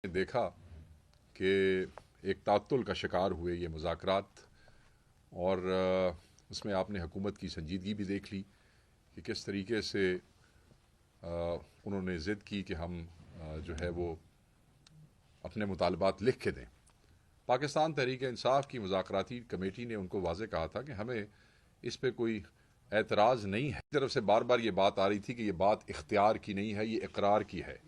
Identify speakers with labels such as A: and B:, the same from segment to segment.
A: देखा कि एक तात्तुल का शिकार हुए ये मुज़ाकरात और उसमें आपने हुकूमत की संजीदगी भी देख ली कि किस तरीके से उन्होंने ज़िद की कि हम जो है वो अपने मुतालबात लिख के दें। पाकिस्तान तहरीक इंसाफ की मुज़ाकराती कमेटी ने उनको वाज़े कहा था कि हमें इस पर कोई एतराज़ नहीं है। तरफ से बार बार ये बात आ रही थी कि ये बात इख्तियार की नहीं है, ये इकरार की है।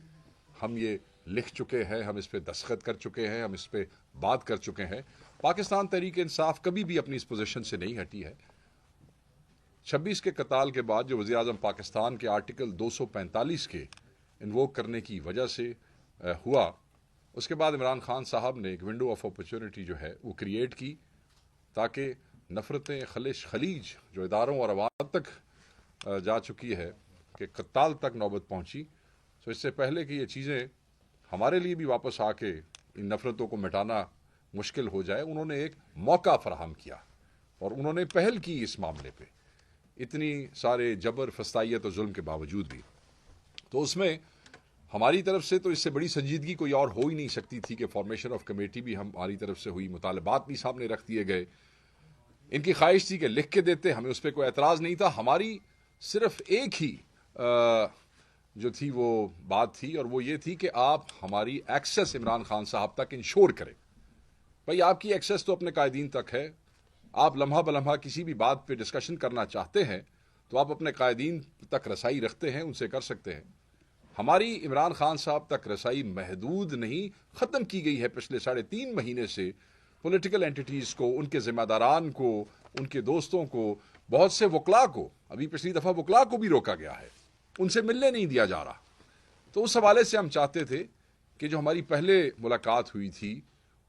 A: हम ये लिख चुके हैं, हम इस पर दस्तखत कर चुके हैं, हम इस पर बात कर चुके हैं। पाकिस्तान तहरीक इंसाफ कभी भी अपनी इस पोजीशन से नहीं हटी है। 26 के कताल के बाद जो वज़ीर आज़म पाकिस्तान के आर्टिकल 245 के इन्वोक करने की वजह से हुआ, उसके बाद इमरान खान साहब ने एक विंडो ऑफ अपॉर्चुनिटी जो है वो क्रिएट की ताकि नफ़रतें खलिश खलीज जो इदारों और अवाम तक जा चुकी है कि कत्ताल तक नौबत पहुंची। तो इससे पहले कि ये चीज़ें हमारे लिए भी वापस आके इन नफ़रतों को मिटाना मुश्किल हो जाए, उन्होंने एक मौका फराहम किया और उन्होंने पहल की इस मामले पे, इतनी सारे जबर फस्तायत और जुल्म के बावजूद भी। तो उसमें हमारी तरफ से तो इससे बड़ी संजीदगी कोई और हो ही नहीं सकती थी कि फॉर्मेशन ऑफ कमेटी भी हमारी तरफ से हुई, मुतालबात भी सामने रख दिए गए। इनकी ख्वाहिश थी कि लिख के देते, हमें उस पर कोई एतराज़ नहीं था। हमारी सिर्फ एक ही जो थी वो बात थी और वो ये थी कि आप हमारी एक्सेस इमरान खान साहब तक इंश्योर करें। भाई, आपकी एक्सेस तो अपने कायदीन तक है। आप लम्हा बलम्हा किसी भी बात पे डिस्कशन करना चाहते हैं तो आप अपने कायदीन तक रसाई रखते हैं, उनसे कर सकते हैं। हमारी इमरान खान साहब तक रसाई महदूद नहीं, ख़त्म की गई है पिछले 3.5 महीने से। पॉलिटिकल एंटिटीज़ को, उनके ज़िम्मेदारान को, उनके दोस्तों को, बहुत से वकला को, अभी पिछली दफ़ा वकला को भी रोका गया है, उनसे मिलने नहीं दिया जा रहा। तो उस हवाले से हम चाहते थे कि जो हमारी पहले मुलाकात हुई थी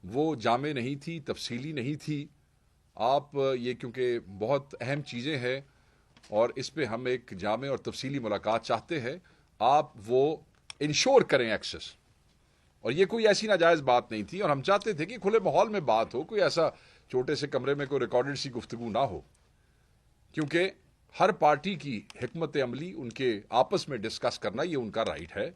A: वो जामे नहीं थी, तफसीली नहीं थी। आप ये क्योंकि बहुत अहम चीज़ें हैं और इस पे हम एक जामे और तफसीली मुलाकात चाहते हैं, आप वो इंश्योर करें एक्सेस। और ये कोई ऐसी नाजायज़ बात नहीं थी और हम चाहते थे कि खुले माहौल में बात हो, कोई ऐसा छोटे से कमरे में कोई रिकॉर्डेड सी गुफ्तगू ना हो, क्योंकि हर पार्टी की हिकमत अमली उनके आपस में डिस्कस करना ये उनका राइट है।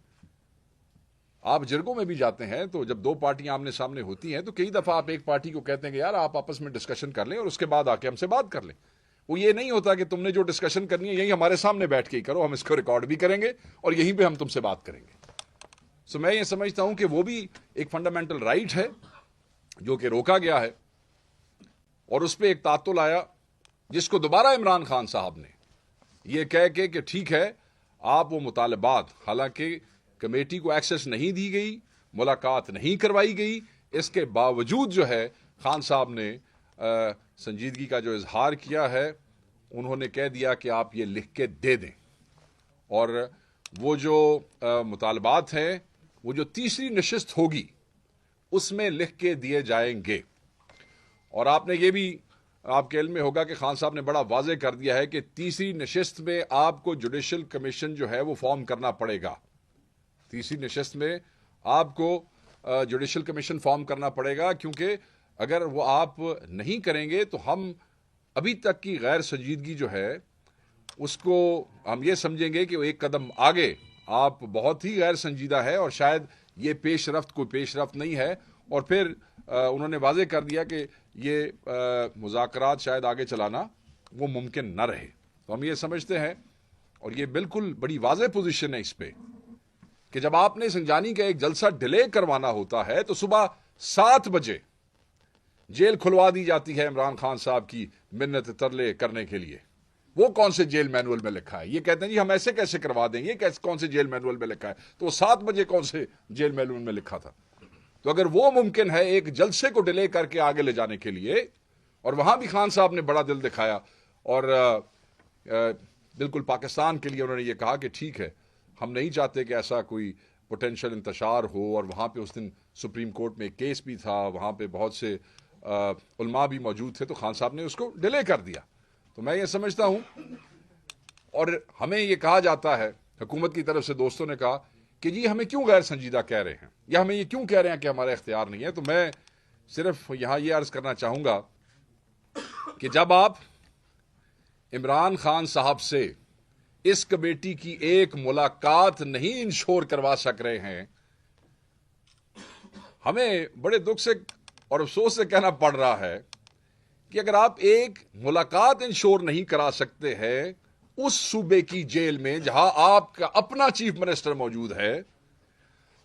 A: आप जिरगों में भी जाते हैं तो जब दो पार्टियां आमने सामने होती हैं तो कई दफ़ा आप एक पार्टी को कहते हैं कि यार आप आपस में डिस्कशन कर लें और उसके बाद आके हमसे बात कर लें। वो ये नहीं होता कि तुमने जो डिस्कशन करनी है यही हमारे सामने बैठ के ही करो, हम इसको रिकॉर्ड भी करेंगे और यहीं पे हम तुमसे बात करेंगे। सो मैं ये समझता हूं कि वो भी एक फंडामेंटल राइट है जो कि रोका गया है और उस पर एक तात्तुल आया जिसको दोबारा इमरान खान साहब ने ये कह के कि ठीक है आप वो मुतालबात, हालांकि कमेटी को एक्सेस नहीं दी गई, मुलाकात नहीं करवाई गई, इसके बावजूद जो है खान साहब ने संजीदगी का जो इजहार किया है, उन्होंने कह दिया कि आप ये लिख के दे दें और वो जो मुतालबात हैं वो जो तीसरी नशिस्त होगी उसमें लिख के दिए जाएंगे। और आपने ये भी आपके इल्म में होगा कि खान साहब ने बड़ा वाज़े कर दिया है कि तीसरी नशिस्त में आपको जुडिशल कमीशन जो है वो फॉर्म करना पड़ेगा। तीसरी नशिस्त में आपको जुडिशल कमीशन फॉर्म करना पड़ेगा, क्योंकि अगर वो आप नहीं करेंगे तो हम अभी तक की गैर संजीदगी जो है उसको हम ये समझेंगे कि वो एक कदम आगे आप बहुत ही गैर संजीदा है और शायद ये पेशरफ्त कोई पेशरफ्त नहीं है। और फिर उन्होंने वाज़े कर दिया कि ये मुज़ाकरात शायद आगे चलाना वो मुमकिन न रहे। तो हम ये समझते हैं और ये बिल्कुल बड़ी वाज़े पोजीशन है इस पे कि जब आपने संजानी का एक जलसा डिले करवाना होता है तो सुबह 7 बजे जेल खुलवा दी जाती है इमरान खान साहब की मिन्नत तरले करने के लिए। वो कौन से जेल मैनुअल में लिखा है? ये कहते हैं जी हम ऐसे कैसे करवा देंगे, ये कैसे कौन से जेल मैनुअल में लिखा है? तो वो 7 बजे कौन से जेल मैनुअल में लिखा था? तो अगर वो मुमकिन है एक जलसे को डिले करके आगे ले जाने के लिए, और वहां भी खान साहब ने बड़ा दिल दिखाया और बिल्कुल पाकिस्तान के लिए उन्होंने ये कहा कि ठीक है, हम नहीं चाहते कि ऐसा कोई पोटेंशियल इंतशार हो। और वहाँ पे उस दिन सुप्रीम कोर्ट में एक केस भी था, वहाँ पे बहुत से उलमा भी मौजूद थे, तो खान साहब ने उसको डिले कर दिया। तो मैं ये समझता हूँ, और हमें ये कहा जाता है, हुकूमत की तरफ से दोस्तों ने कहा कि जी हमें क्यों गैर संजीदा कह रहे हैं या हमें ये क्यों कह रहे हैं कि हमारा इख्तियार नहीं है। तो मैं सिर्फ यहाँ ये अर्ज करना चाहूँगा कि जब आप इमरान खान साहब से इस कमेटी की एक मुलाकात नहीं इंश्योर करवा सक रहे हैं हमें बड़े दुख से और अफसोस से कहना पड़ रहा है कि अगर आप एक मुलाकात इंश्योर नहीं करा सकते हैं उस सूबे की जेल में जहां आपका अपना चीफ मिनिस्टर मौजूद है,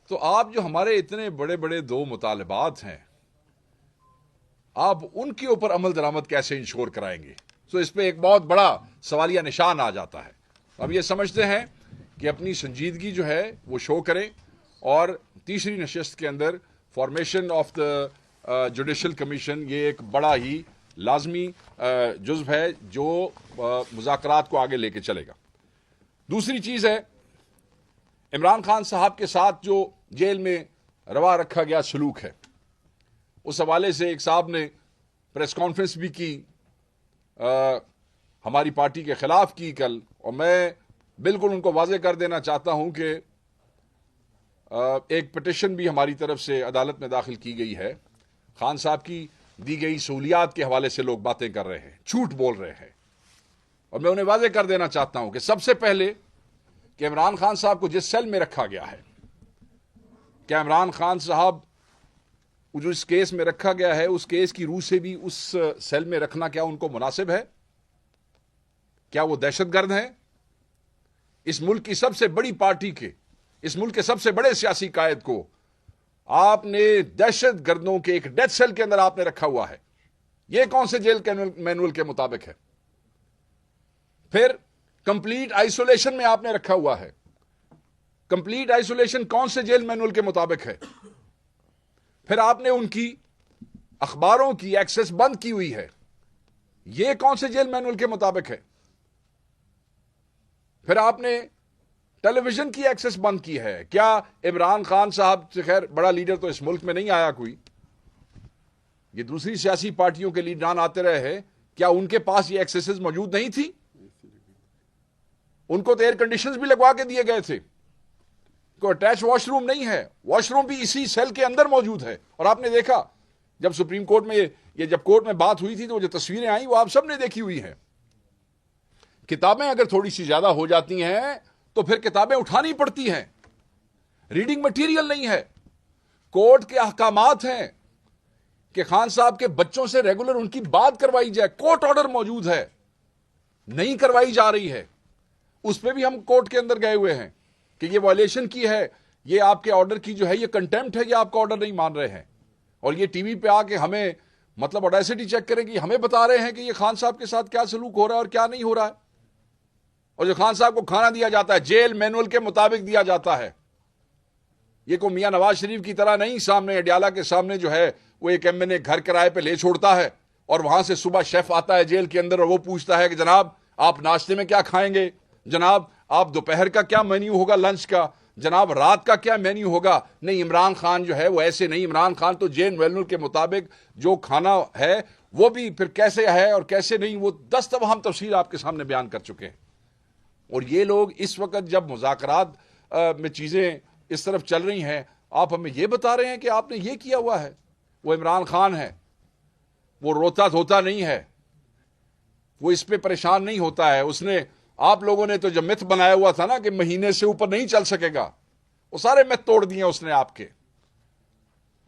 A: तो आप जो हमारे इतने बड़े बड़े दो मुतालबात हैं, आप उनके ऊपर अमल दरामद कैसे इंश्योर कराएंगे? तो इस पे एक बहुत बड़ा सवालिया निशान आ जाता है। अब ये समझते हैं कि अपनी संजीदगी जो है वो शो करें और तीसरी नशिस्त के अंदर formation of the judicial commission ये एक बड़ा ही लाजमी जुज़्व है जो मुज़ाकरात को आगे लेके चलेगा। दूसरी चीज़ है, इमरान खान साहब के साथ जो जेल में रवा रखा गया सलूक है, उस हवाले से एक साहब ने प्रेस कॉन्फ्रेंस भी की, हमारी पार्टी के खिलाफ की कल, और मैं बिल्कुल उनको वाजे कर देना चाहता हूं कि एक पिटिशन भी हमारी तरफ से अदालत में दाखिल की गई है। खान साहब की दी गई सहूलियात के हवाले से लोग बातें कर रहे हैं, झूठ बोल रहे हैं, और मैं उन्हें वाजे कर देना चाहता हूं कि सबसे पहले कि इमरान खान साहब को जिस सेल में रखा गया है, क्या इमरान खान साहब जो इस केस में रखा गया है उस केस की रूह से भी उस सेल में रखना क्या उनको मुनासिब है? क्या वो दहशतगर्द हैं? इस मुल्क की सबसे बड़ी पार्टी के, इस मुल्क के सबसे बड़े सियासी कायद को आपने दहशतगर्दों के एक डेथ सेल के अंदर आपने रखा हुआ है। यह कौन से जेल के मैनुअल के मुताबिक है? फिर कंप्लीट आइसोलेशन में आपने रखा हुआ है। कंप्लीट आइसोलेशन कौन से जेल मैनुअल के मुताबिक है? फिर आपने उनकी अखबारों की एक्सेस बंद की हुई है। यह कौन से जेल मैनुअल के मुताबिक है? फिर आपने टेलीविजन की एक्सेस बंद की है। क्या इमरान खान साहब से, खैर बड़ा लीडर तो इस मुल्क में नहीं आया कोई, ये दूसरी सियासी पार्टियों के लीडरान आते रहे हैं, क्या उनके पास ये एक्सेसेस मौजूद नहीं थी? उनको तो एयर कंडीशनर्स भी लगवा के दिए गए थे। कोई अटैच वॉशरूम नहीं है, वॉशरूम भी इसी सेल के अंदर मौजूद है। और आपने देखा जब सुप्रीम कोर्ट में ये जब कोर्ट में बात हुई थी तो जो तस्वीरें आई वो आप सबने देखी हुई हैं। किताबें अगर थोड़ी सी ज्यादा हो जाती हैं तो फिर किताबें उठानी पड़ती हैं, रीडिंग मटेरियल नहीं है। कोर्ट के अहकामात हैं कि खान साहब के बच्चों से रेगुलर उनकी बात करवाई जाए, कोर्ट ऑर्डर मौजूद है, नहीं करवाई जा रही है। उस पर भी हम कोर्ट के अंदर गए हुए हैं कि ये वायलेशन की है, ये आपके ऑर्डर की जो है ये कंटेम्प्ट है, ये आपका ऑर्डर नहीं मान रहे हैं। और ये टीवी पे आके हमें मतलब ऑडेसिटी चेक करें कि हमें बता रहे हैं कि ये खान साहब के साथ क्या सलूक हो रहा है और क्या नहीं हो रहा है। और जो खान साहब को खाना दिया जाता है जेल मैनुअल के मुताबिक दिया जाता है। ये को मियां नवाज शरीफ की तरह नहीं, सामने अडियाला के सामने जो है वो एक एमएनए घर किराए पे ले छोड़ता है और वहां से सुबह शेफ आता है जेल के अंदर और वो पूछता है कि जनाब आप नाश्ते में क्या खाएंगे, जनाब आप दोपहर का क्या मेन्यू होगा, लंच का, जनाब रात का क्या मेन्यू होगा। नहीं, इमरान खान जो है वो ऐसे नहीं। इमरान खान तो जेल मैनुअल के मुताबिक जो खाना है वो भी फिर कैसे है और कैसे नहीं, वो 10 दफा हम तफसील आपके सामने बयान कर चुके हैं। और ये लोग इस वक्त जब मुज़ाकरात में चीजें इस तरफ चल रही हैं, आप हमें ये बता रहे हैं कि आपने ये किया हुआ है। वो इमरान खान है, वो रोता धोता नहीं है, वो इस पे परेशान नहीं होता है। उसने, आप लोगों ने तो जब मिथ बनाया हुआ था ना कि महीने से ऊपर नहीं चल सकेगा, वो सारे मिथ तोड़ दिए उसने आपके।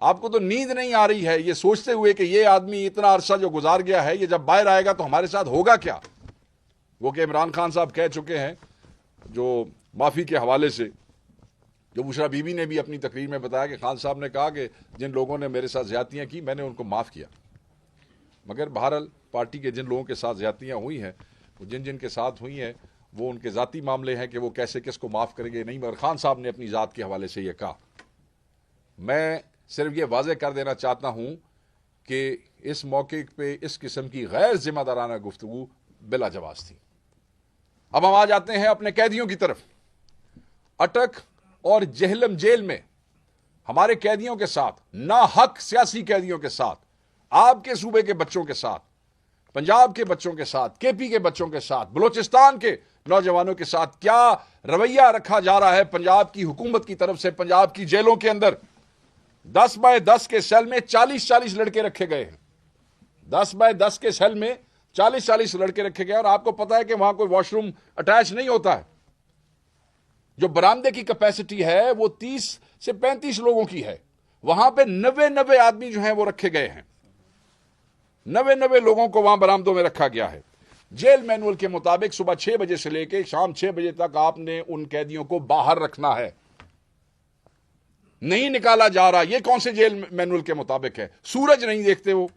A: आपको तो नींद नहीं आ रही है ये सोचते हुए कि ये आदमी इतना अरसा जो गुजार गया है, ये जब बाहर आएगा तो हमारे साथ होगा क्या। वो कि इमरान खान साहब कह चुके हैं जो माफी के हवाले से, जो बुशरा बीबी ने भी अपनी तकरीर में बताया कि खान साहब ने कहा कि जिन लोगों ने मेरे साथ ज्यादतियां की मैंने उनको माफ किया। मगर बहरहाल पार्टी के जिन लोगों के साथ ज्यादतियां हुई हैं, वो जिन जिन के साथ हुई हैं वो उनके जाती मामले हैं कि वो कैसे किसको माफ करेंगे नहीं। मगर खान साहब ने अपनी जात के हवाले से ये कहा। मैं सिर्फ ये वाजे कर देना चाहता हूं कि इस मौके पे इस किस्म की गैर जिम्मेदाराना गुफ्तगू बिला जवाज थी। अब हम आ जाते हैं अपने कैदियों की तरफ। अटक और जहलम जेल में हमारे कैदियों के साथ, ना हक सियासी कैदियों के साथ, आपके सूबे के बच्चों के साथ, पंजाब के बच्चों के साथ, केपी के बच्चों के साथ, बलोचिस्तान के नौजवानों के साथ क्या रवैया रखा जा रहा है पंजाब की हुकूमत की तरफ से। पंजाब की जेलों के अंदर 10 बाय 10 के सेल में 40-40 लड़के रखे गए हैं। 10 बाय 10 के सेल में 40-40 लड़के रखे गए और आपको पता है कि वहां कोई वॉशरूम अटैच नहीं होता है। जो बरामदे की कैपेसिटी है वो 30 से 35 लोगों की है। वहां पे 90 आदमी जो हैं वो रखे गए हैं। 90 लोगों को वहां बरामदों में रखा गया है। जेल मैनुअल के मुताबिक सुबह 6 बजे से लेकर शाम 6 बजे तक आपने उन कैदियों को बाहर रखना है, नहीं निकाला जा रहा। ये कौन से जेल मैनुअल के मुताबिक है? सूरज नहीं देखते वो।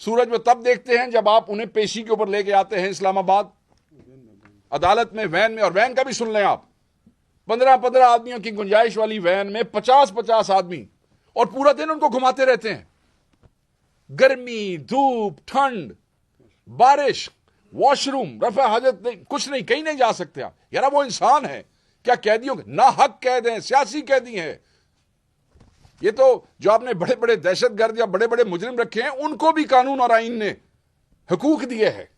A: सूरज वो तब देखते हैं जब आप उन्हें पेशी के ऊपर लेके आते हैं इस्लामाबाद अदालत में, वैन में। और वैन का भी सुन लें आप, 15 आदमियों की गुंजाइश वाली वैन में 50 आदमी, और पूरा दिन उनको घुमाते रहते हैं। गर्मी, धूप, ठंड, बारिश, वॉशरूम, रफा हाजत नहीं, कुछ नहीं, कहीं नहीं जा सकते आप। यार वो इंसान है क्या? कैदियों के ना हक कैद हैं, सियासी कैदी हैं। ये तो जो आपने बड़े बड़े दहशतगर्द या बड़े बड़े मुजरिम रखे हैं, उनको भी कानून और आईन ने हकूक दिए हैं,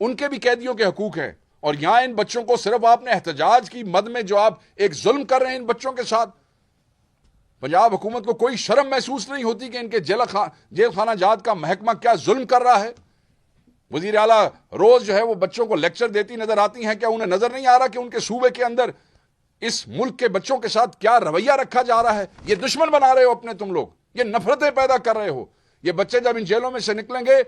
A: उनके भी कैदियों के हकूक हैं। और यहां इन बच्चों को सिर्फ आपने एहतजाज की मद में जो आप एक जुल्म कर रहे हैं इन बच्चों के साथ, पंजाब हुकूमत को कोई शर्म महसूस नहीं होती कि इनके जेल खाना जात का महकमा क्या जुल्म कर रहा है? वजीर आला रोज जो है वो बच्चों को लेक्चर देती नजर आती हैं। क्या उन्हें नजर नहीं आ रहा कि उनके सूबे के अंदर इस मुल्क के बच्चों के साथ क्या रवैया रखा जा रहा है? ये दुश्मन बना रहे हो अपने तुम लोग, ये नफरतें पैदा कर रहे हो। ये बच्चे जब इन जेलों में से निकलेंगे,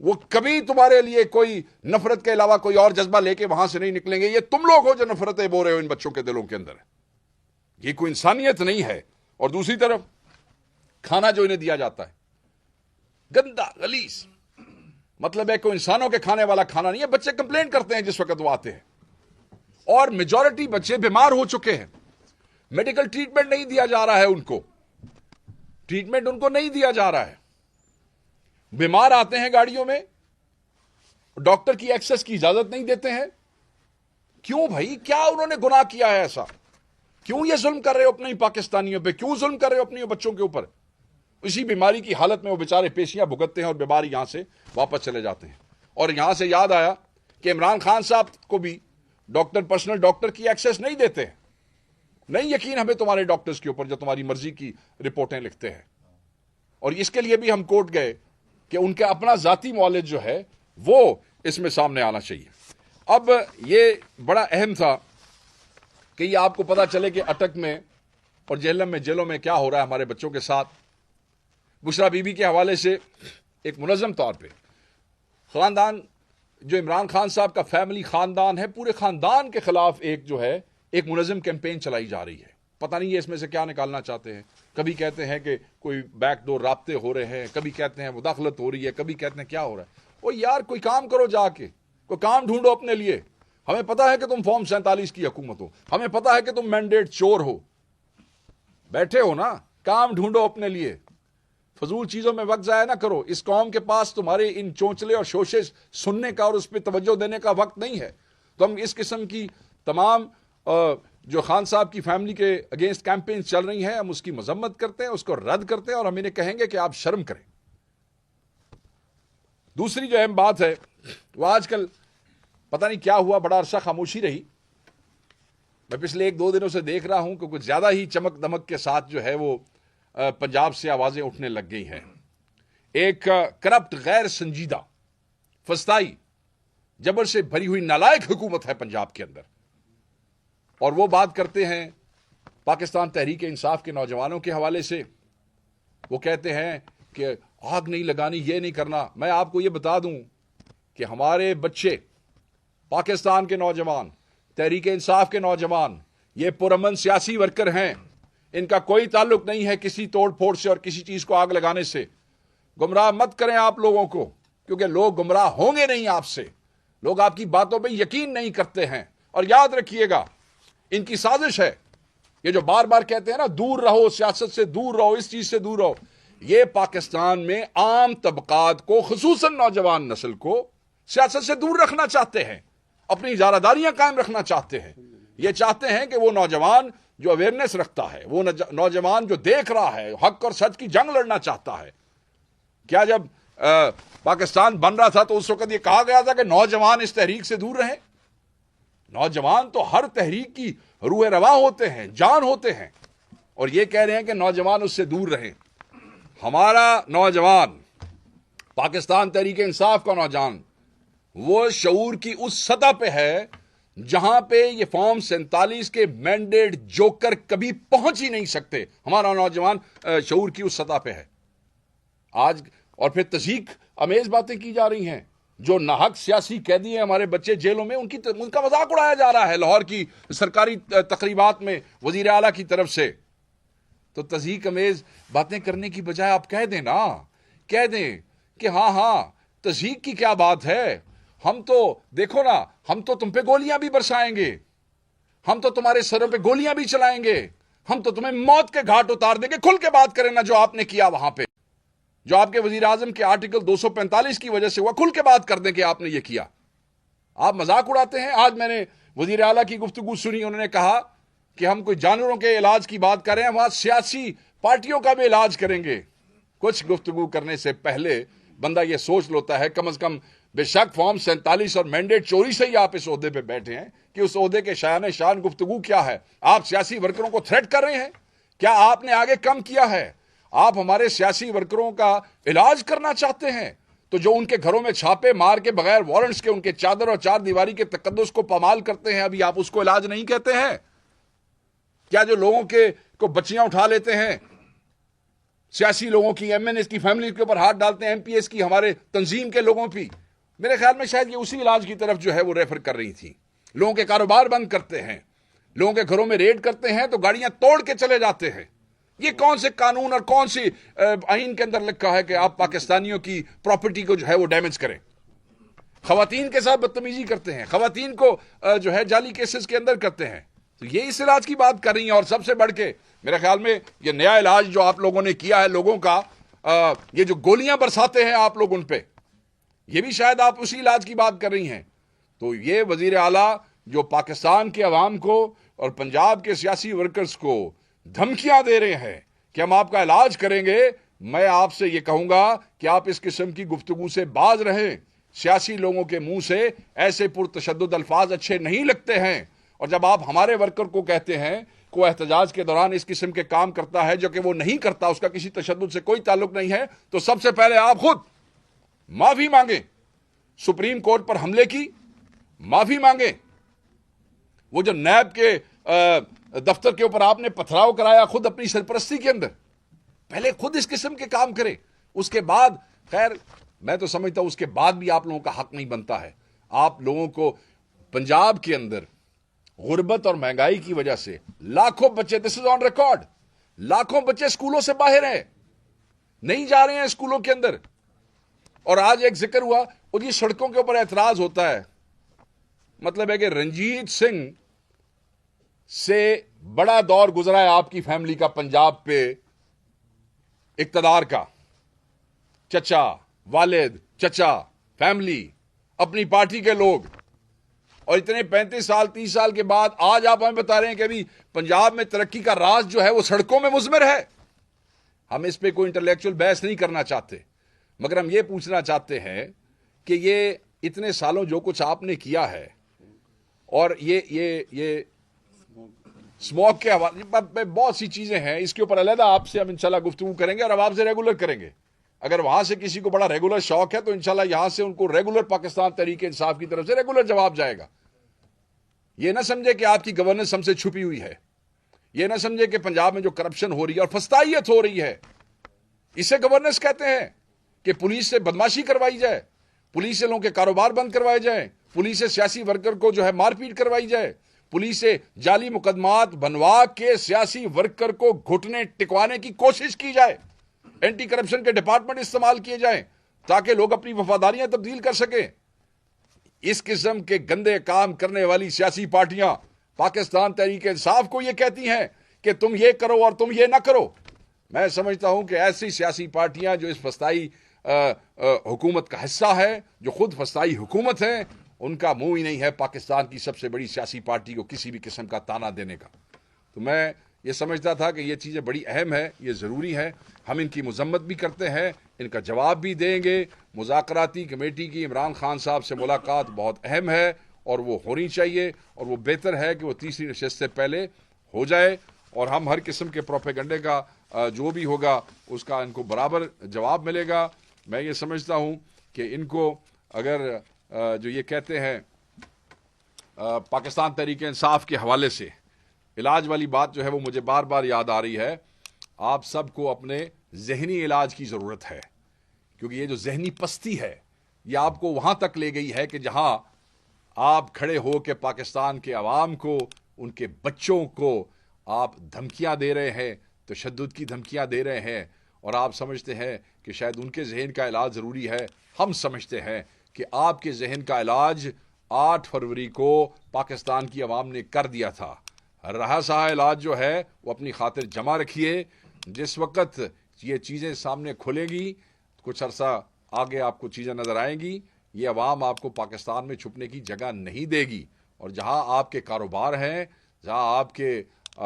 A: वो कभी तुम्हारे लिए कोई नफरत के अलावा कोई और जज्बा लेके वहां से नहीं निकलेंगे। ये तुम लोग हो जो नफरतें बो रहे हो इन बच्चों के दिलों के अंदर। ये कोई इंसानियत नहीं है। और दूसरी तरफ खाना जो इन्हें दिया जाता है, गंदा गलीज, मतलब है कोई इंसानों के खाने वाला खाना नहीं है। बच्चे कंप्लेंट करते हैं जिस वक्त वो आते हैं, और मेजॉरिटी बच्चे बीमार हो चुके हैं। मेडिकल ट्रीटमेंट नहीं दिया जा रहा है उनको, ट्रीटमेंट उनको नहीं दिया जा रहा है। बीमार आते हैं गाड़ियों में, डॉक्टर की एक्सेस की इजाजत नहीं देते हैं। क्यों भाई? क्या उन्होंने गुनाह किया है ऐसा? क्यों ये जुल्म कर रहे हो अपने पाकिस्तानियों पे? क्यों जुल्म कर रहे हो अपने बच्चों के ऊपर? इसी बीमारी की हालत में वो बेचारे पेशियां भुगतते हैं और बीमारी यहां से वापस चले जाते हैं। और यहां से याद आया कि इमरान खान साहब को भी डॉक्टर, पर्सनल डॉक्टर की एक्सेस नहीं देते हैं। नहीं यकीन हमें तुम्हारे डॉक्टर्स के ऊपर जो तुम्हारी मर्जी की रिपोर्टें लिखते हैं। और इसके लिए भी हम कोर्ट गए कि उनका अपना जाती मौलिद जो है वो इसमें सामने आना चाहिए। अब ये बड़ा अहम था कि ये आपको पता चले कि अटक में और जेलों में क्या हो रहा है हमारे बच्चों के साथ। बुशरा बीबी के हवाले से एक मुनज़्ज़म तौर पे खानदान, जो इमरान खान साहब का फैमिली खानदान है, पूरे खानदान के खिलाफ एक जो है एक मुनज़्ज़म कैंपेन चलाई जा रही है। पता नहीं ये इसमें से क्या निकालना चाहते हैं। कभी कहते हैं कि कोई बैकडोर राब्ते हो रहे हैं, कभी कहते हैं मुदाखलत हो रही है, कभी कहते हैं क्या हो रहा है। ओ यार, कोई काम करो, जाके कोई काम ढूंढो अपने लिए। हमें पता है कि तुम फॉर्म 47 की हुकूमत हो, हमें पता है कि तुम मैंडेट चोर हो, बैठे हो ना, काम ढूंढो अपने लिए। फजूल चीजों में वक्त जाया ना करो। इस कौम के पास तुम्हारे इन चोंचले और शोशे सुनने का और उस पर तवज्जो देने का वक्त नहीं है। तो हम इस किस्म की तमाम जो खान साहब की फैमिली के अगेंस्ट कैंपेन चल रही हैं, हम उसकी मजम्मत करते हैं, उसको रद्द करते हैं और हम इन्हें कहेंगे कि आप शर्म करें। दूसरी जो अहम बात है वो आजकल पता नहीं क्या हुआ, बड़ा अरसा खामोशी रही। मैं पिछले 1-2 दिनों से देख रहा हूं कि कुछ ज्यादा ही चमक दमक के साथ जो है वो पंजाब से आवाजें उठने लग गई हैं। एक करप्ट, गैर संजीदा, फस्ताई, जबर से भरी हुई नालायक हुकूमत है पंजाब के अंदर। और वो बात करते हैं पाकिस्तान तहरीक इंसाफ के नौजवानों के हवाले से। वो कहते हैं कि आग नहीं लगानी, ये नहीं करना। मैं आपको ये बता दूं कि हमारे बच्चे, पाकिस्तान के नौजवान, तहरीक इंसाफ के नौजवान, ये पुरअमन सियासी वर्कर हैं। इनका कोई ताल्लुक नहीं है किसी तोड़ फोड़ से और किसी चीज को आग लगाने से। गुमराह मत करें आप लोगों को, क्योंकि लोग गुमराह होंगे नहीं आपसे। लोग आपकी बातों पे यकीन नहीं करते हैं। और याद रखिएगा, इनकी साजिश है ये जो बार बार कहते हैं ना, दूर रहो, सियासत से दूर रहो, इस चीज से दूर रहो। ये पाकिस्तान में आम तबकात को, खुसूसन नौजवान नस्ल को सियासत से दूर रखना चाहते हैं, अपनी इजारादारियां कायम रखना चाहते हैं। ये चाहते हैं कि वो नौजवान जो अवेयरनेस रखता है, वो नौजवान जो देख रहा है, हक और सच की जंग लड़ना चाहता है। क्या जब पाकिस्तान बन रहा था तो उस वक्त ये कहा गया था कि नौजवान इस तहरीक से दूर रहें? नौजवान तो हर तहरीक की रूह रवा होते हैं, जान होते हैं। और ये कह रहे हैं कि नौजवान उससे दूर रहें। हमारा नौजवान, पाकिस्तान तहरीक इंसाफ का नौजवान, वो शऊर की उस सतह पे है जहां पे ये फॉर्म 47 के मैंडेट जोकर कभी पहुंच ही नहीं सकते। हमारा नौजवान शऊर की उस सतह पे है आज। और फिर तज़ीक अमेज बातें की जा रही हैं। जो नाहक सियासी कैदी हैं, हमारे बच्चे जेलों में, उनका मजाक उड़ाया जा रहा है लाहौर की सरकारी तकरीबात में वजीर आला की तरफ से। तो तज़ीक अमेज बातें करने की बजाय आप कह दें ना, कह दें कि हाँ तज़ीक की क्या बात है, हम तो देखो ना, हम तो तुम पे गोलियां भी बरसाएंगे, हम तो तुम्हारे सरों पे गोलियां भी चलाएंगे, हम तो तुम्हें मौत के घाट उतार देंगे। खुल के बात करें ना, जो आपने किया वहां पे, जो आपके वजीर आजम के आर्टिकल 245 की वजह से हुआ, खुल के बात कर दें कि आपने ये किया। आप मजाक उड़ाते हैं। आज मैंने वजीर आला की गुफ्तगू सुनी, उन्होंने कहा कि हम कोई जानवरों के इलाज की बात कर रहे हैं, वहां सियासी पार्टियों का भी इलाज करेंगे। कुछ गुफ्तगू करने से पहले बंदा यह सोच लेता है, कम से कम बेशक फॉर्म 47 और मैंडेट चोरी से ही आप इस ओहदे पे बैठे हैं, कि उस ओहदे के शान शान गुफ्तगू क्या है। आप सियासी वर्करों को थ्रेट कर रहे हैं। क्या आपने आगे कम किया है? आप हमारे सियासी वर्करों का इलाज करना चाहते हैं तो जो उनके घरों में छापे मार के बगैर वारंट्स के उनके चादर और चार दीवारी के तकद्दुस को पामाल करते हैं, अभी आप उसको इलाज नहीं कहते हैं? क्या जो लोगों के को बच्चियां उठा लेते हैं, सियासी लोगों की, एमएनएस की फैमिली के ऊपर हाथ डालते हैं, एमपीएस की, हमारे तंजीम के लोगों की, मेरे ख्याल में शायद ये उसी इलाज की तरफ जो है वो रेफर कर रही थी। लोगों के कारोबार बंद करते हैं, लोगों के घरों में रेड करते हैं तो गाड़ियां तोड़ के चले जाते हैं। ये कौन से कानून और कौन सी आईन के अंदर लिखा है कि आप पाकिस्तानियों की प्रॉपर्टी को जो है वो डैमेज करें? खवातीन के साथ बदतमीजी करते हैं, खवातीन को जो है जाली केसेस के अंदर करते हैं। तो ये इस इलाज की बात कर रही हैं। और सबसे बढ़ के मेरे ख्याल में ये नया इलाज जो आप लोगों ने किया है लोगों का, ये जो गोलियां बरसाते हैं आप लोग उन पे, ये भी शायद आप उसी इलाज की बात कर रही हैं। तो ये वजीर आला जो पाकिस्तान के अवाम को और पंजाब के सियासी वर्कर्स को धमकियां दे रहे हैं कि हम आपका इलाज करेंगे, मैं आपसे यह कहूंगा कि आप इस किस्म की गुफ्तगू से बाज रहें। सियासी लोगों के मुंह से ऐसे पुरतशद्दुद अल्फाज अच्छे नहीं लगते हैं। और जब आप हमारे वर्कर को कहते हैं कि वो एहतजाज के दौरान इस किस्म के काम करता है जो कि वो नहीं करता, उसका किसी तशद्दुद से कोई ताल्लुक नहीं है, तो सबसे पहले आप खुद माफी मांगे। सुप्रीम कोर्ट पर हमले की माफी मांगे। वो जो नैब के दफ्तर के ऊपर आपने पथराव कराया खुद अपनी सरपरस्ती के अंदर, पहले खुद इस किस्म के काम करे, उसके बाद खैर मैं तो समझता हूं उसके बाद भी आप लोगों का हक नहीं बनता है। आप लोगों को पंजाब के अंदर गुर्बत और महंगाई की वजह से लाखों बच्चे, दिस इज ऑन रिकॉर्ड, लाखों बच्चे स्कूलों से बाहर हैं, नहीं जा रहे हैं स्कूलों के अंदर। और आज एक जिक्र हुआ, और ये सड़कों के ऊपर एतराज होता है, मतलब है कि रंजीत सिंह से बड़ा दौर गुजरा है आपकी फैमिली का पंजाब पे इक्तदार का। चचा, वालिद, चचा, फैमिली, अपनी पार्टी के लोग, और इतने 35 साल 30 साल के बाद आज आप हमें बता रहे हैं कि अभी पंजाब में तरक्की का राज जो है वो सड़कों में मुज़मर है। हम इस पे कोई इंटेलेक्चुअल बहस नहीं करना चाहते, मगर हम ये पूछना चाहते हैं कि ये इतने सालों जो कुछ आपने किया है, और ये स्मोक के हवाले बहुत सी चीजें हैं, इसके ऊपर अलहदा आपसे हम इंशाल्लाह गुफ्तगू करेंगे और अब आपसे रेगुलर करेंगे। अगर वहां से किसी को बड़ा रेगुलर शौक है तो इंशाल्लाह यहां से उनको रेगुलर पाकिस्तान तहरीक इंसाफ की तरफ से रेगुलर जवाब जाएगा। ये ना समझे कि आपकी गवर्नेंस हमसे छुपी हुई है, ये ना समझे कि पंजाब में जो करप्शन हो रही है और फस्तायत हो रही है, इसे गवर्नेंस कहते हैं। कि पुलिस से बदमाशी करवाई जाए, पुलिस से लोगों के कारोबार बंद करवाए जाए, पुलिस से सियासी वर्कर को जो है मारपीट करवाई जाए, पुलिस से जाली मुकदमात बनवा के सियासी वर्कर को घुटने टिकवाने की कोशिश की जाए, एंटी करप्शन के डिपार्टमेंट इस्तेमाल किए जाएं ताकि लोग अपनी वफादारियां तब्दील कर सकें। इस किस्म के गंदे काम करने वाली सियासी पार्टियां पाकिस्तान तहरीक इंसाफ को यह कहती हैं कि तुम ये करो और तुम ये ना करो। मैं समझता हूं कि ऐसी सियासी पार्टियां जो इस फस्ताई हुकूमत का हिस्सा है, जो खुद फस्ताई हुकूमत है, उनका मुंह ही नहीं है पाकिस्तान की सबसे बड़ी सियासी पार्टी को किसी भी किस्म का ताना देने का। तो मैं ये समझता था कि ये चीज़ें बड़ी अहम है, ये ज़रूरी है, हम इनकी मजम्मत भी करते हैं, इनका जवाब भी देंगे। मुज़ाकराती कमेटी की इमरान खान साहब से मुलाकात बहुत अहम है और वो होनी चाहिए, और वो बेहतर है कि वो तीसरी नशस्त से पहले हो जाए, और हम हर किस्म के प्रोपेगंडे का जो भी होगा उसका इनको बराबर जवाब मिलेगा। मैं ये समझता हूँ कि इनको अगर जो ये कहते हैं पाकिस्तान तहरीक इंसाफ के हवाले से इलाज वाली बात जो है वो मुझे बार बार याद आ रही है। आप सबको अपने जहनी इलाज की ज़रूरत है, क्योंकि ये जो जहनी पस्ती है ये आपको वहां तक ले गई है कि जहां आप खड़े हो के पाकिस्तान के अवाम को, उनके बच्चों को आप धमकियां दे रहे हैं, तशद्दुद की धमकियां दे रहे हैं, और आप समझते हैं कि शायद उनके जहन का इलाज ज़रूरी है। हम समझते हैं कि आपके जहन का इलाज 8 फरवरी को पाकिस्तान की अवाम ने कर दिया था। रहा सहा इलाज जो है वो अपनी खातिर जमा रखिए। जिस वक्त ये चीज़ें सामने खुलेंगी, कुछ अरसा आगे आपको चीज़ें नज़र आएंगी, ये अवाम आपको पाकिस्तान में छुपने की जगह नहीं देगी, और जहां आपके कारोबार हैं, जहां आपके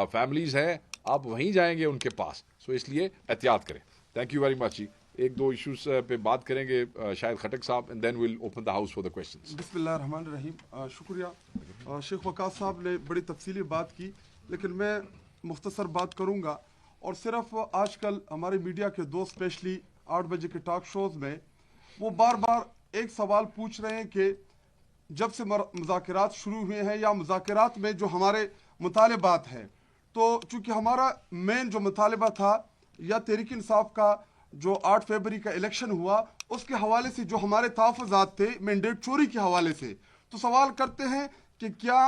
A: फैमिलीज़ हैं, आप वहीं जाएंगे उनके पास। सो इसलिए एहतियात करें। Thank you very much ji. एक दो इश्यूज पे बात करेंगे शायद खटक साहब, and then will open the house for the questions.
B: बिस्मिल्लाहिर्रहमानिर्रहीम। शुक्रिया। शेख वकास साहब ने बड़ी तफसीली बात की, लेकिन मैं मुख्तसर बात करूंगा। और सिर्फ आजकल हमारे मीडिया के दो स्पेशली 8 बजे के टॉक शोज में वो बार बार एक सवाल पूछ रहे हैं कि जब से मुज़ाकरात शुरू हुए हैं या मुज़ाकरात में जो हमारे मुतालबात हैं, तो चूंकि हमारा मेन जो मुतालबा था या तहरीक इंसाफ का जो 8 फरवरी का इलेक्शन हुआ उसके हवाले से जो हमारे तहफ़्फ़ुज़ात थे मैंडेट चोरी के हवाले से, तो सवाल करते हैं कि क्या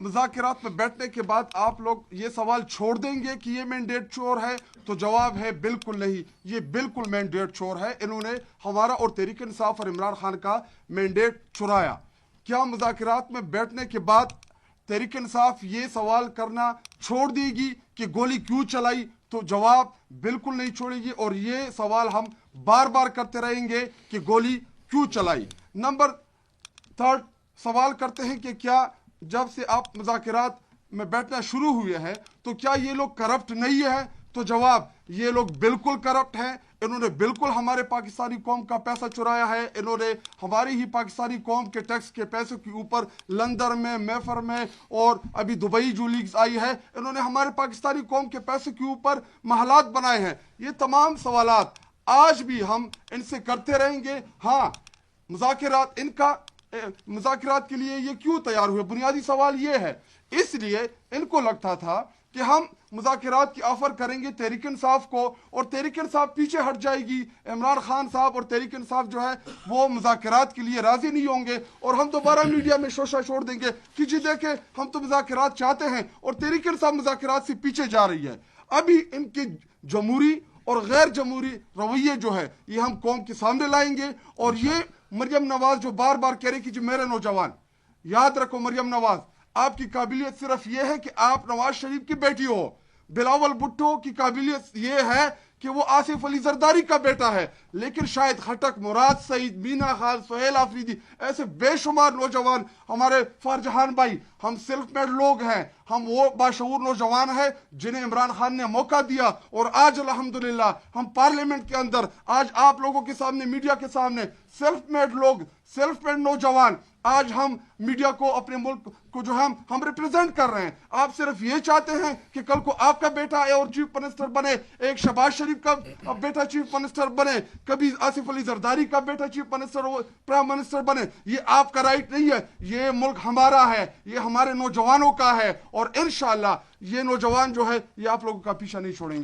B: मुज़ाकरात में बैठने के बाद आप लोग ये सवाल छोड़ देंगे कि ये मैंडेट चोर है? तो जवाब है बिल्कुल नहीं, ये बिल्कुल मैंडेट चोर है। इन्होंने हमारा और तहरीक इंसाफ और इमरान खान का मैंडेट चुराया। क्या मुज़ाकरात में बैठने के बाद तहरीक इंसाफ ये सवाल करना छोड़ देगी कि गोली क्यों चलाई? तो जवाब बिल्कुल नहीं छोड़ेगी, और ये सवाल हम बार बार करते रहेंगे कि गोली क्यों चलाई। नंबर 3 सवाल करते हैं कि क्या जब से आप मुज़ाकरात में बैठना शुरू हुए हैं तो क्या ये लोग करप्ट नहीं है? तो जवाब ये लोग बिल्कुल करप्ट हैं। इन्होंने बिल्कुल हमारे पाकिस्तानी कौम का पैसा चुराया है। इन्होंने हमारी ही पाकिस्तानी कौम के टैक्स के पैसों के ऊपर लंदन में, मैफर में और अभी दुबई जो लीग्स आई है, इन्होंने हमारे पाकिस्तानी कौम के पैसों के ऊपर महलात बनाए हैं। ये तमाम सवालात आज भी हम इनसे करते रहेंगे। हाँ, मुज़ाकरात के लिए ये क्यों तैयार हुए? बुनियादी सवाल ये है। इसलिए इनको लगता था कि हम मुज़ाकरात की ऑफर करेंगे तहरीक इंसाफ को और तहरीक इंसाफ पीछे हट जाएगी। इमरान खान साहब और तहरीक इंसाफ जो है वो मुज़ाकरात के लिए राजी नहीं होंगे और हम दोबारा मीडिया में शोशा छोड़ देंगे कि जी देखे हम तो मुज़ाकरात चाहते हैं और तहरीक इंसाफ मुज़ाकरात से पीछे जा रही है। अभी इनके जमहूरी और गैर जमहूरी रवैये जो है ये हम कौम के सामने लाएंगे। और ये मरियम नवाज जो बार बार कह रही कि जी मेरे नौजवान, याद रखो मरियम नवाज, आपकी काबिलियत सिर्फ ये है कि आप नवाज शरीफ की बेटी हो। बिलावल भुट्टो की काबिलियत ये है कि वो आसिफ अली जरदारी का बेटा है। लेकिन शायद खटक, मुराद सईद, मीना खान, सुहेल आफरीदी, ऐसे बेशुमार नौजवान, हमारे फरजहान भाई, हम सेल्फ मेड लोग हैं। हम वो बाशऊर नौजवान हैं जिन्हें इमरान खान ने मौका दिया और आज अल्हम्दुलिल्लाह हम पार्लियामेंट के अंदर, आज आप लोगों के सामने, मीडिया के सामने सेल्फ मेड लोग, सेल्फ मेड नौजवान, आज हम मीडिया को, अपने मुल्क को जो हम रिप्रेजेंट कर रहे हैं। आप सिर्फ ये चाहते हैं कि कल को आपका बेटा और चीफ मिनिस्टर बने, एक शहबाज शरीफ का बेटा चीफ मिनिस्टर बने, कभी आसिफ अली जरदारी का बेटा चीफ मिनिस्टर और प्राइम मिनिस्टर बने। ये आपका राइट नहीं है। ये मुल्क हमारा है, ये हमारे नौजवानों का है और इंशाअल्लाह ये नौजवान जो है ये आप लोगों का पीछा नहीं छोड़ेंगे।